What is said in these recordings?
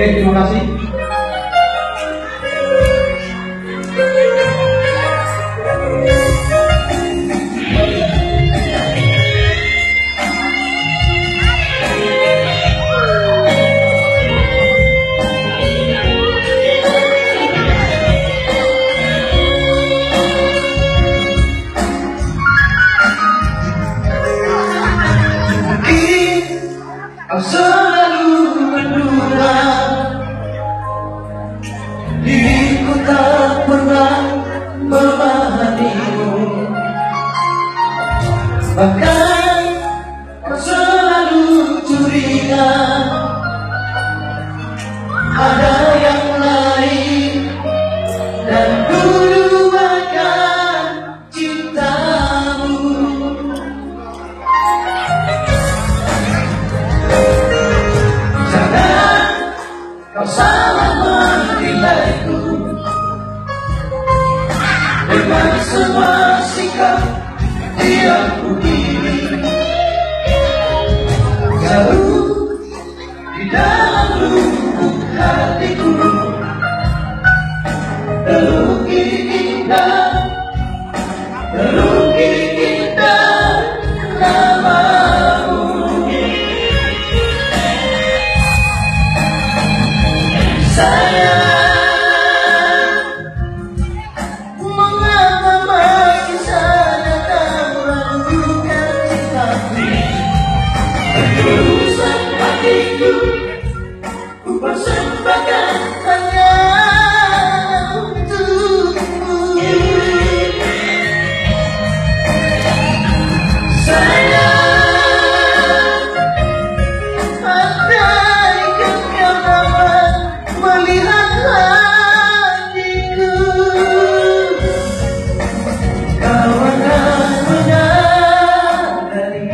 Oke, terima kasih. Kau selalu menduga diriku tak pernah memahamimu. Bahkan kau selalu curiga ada yang lain, dan dulu akan cintamu. Kau salah menilaiku dengan semua sikap diamku diri. Jauh di dalam lubuk hatiku terukir indah, terukir indah namamu. Sayang, mengapa masih saja kau ragukan cintaku? Ketulusan hatiku ku persembahkan hanya untukmu. Sayang, andaikan kau dapat melihat hatiku, kau akan menyadari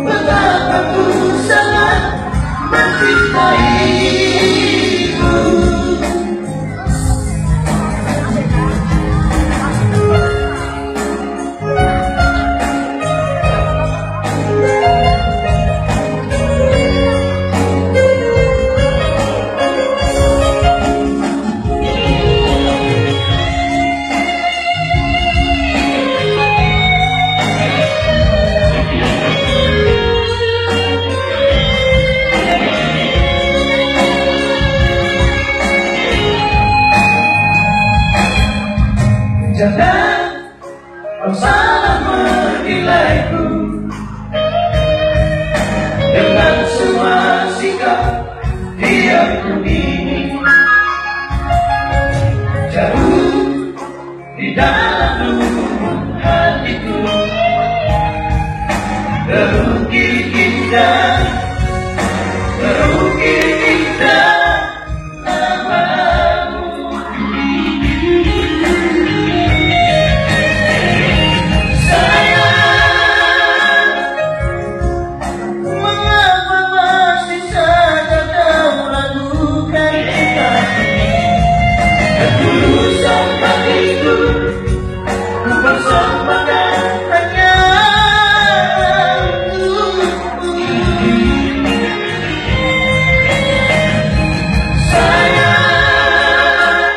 betapa ku sangat mencintaimu. Jangan kau salah menilaiku dengan semua sikap diamku ini. Jauh di dalam lubuk hatiku terukir indah, terukir indah namamu. Ketulusan hatiku ku persembahkan hanya untukmu. Sayang,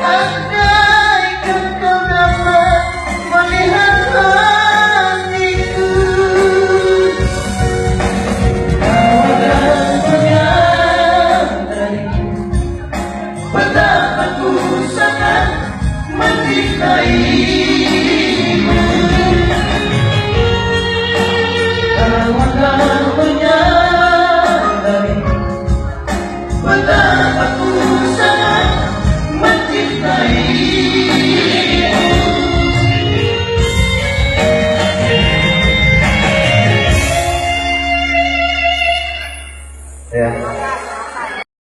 andaikan kau dapat melihat hatiku, kau akan menyadari betapa ku sangat mencintaimu. Kau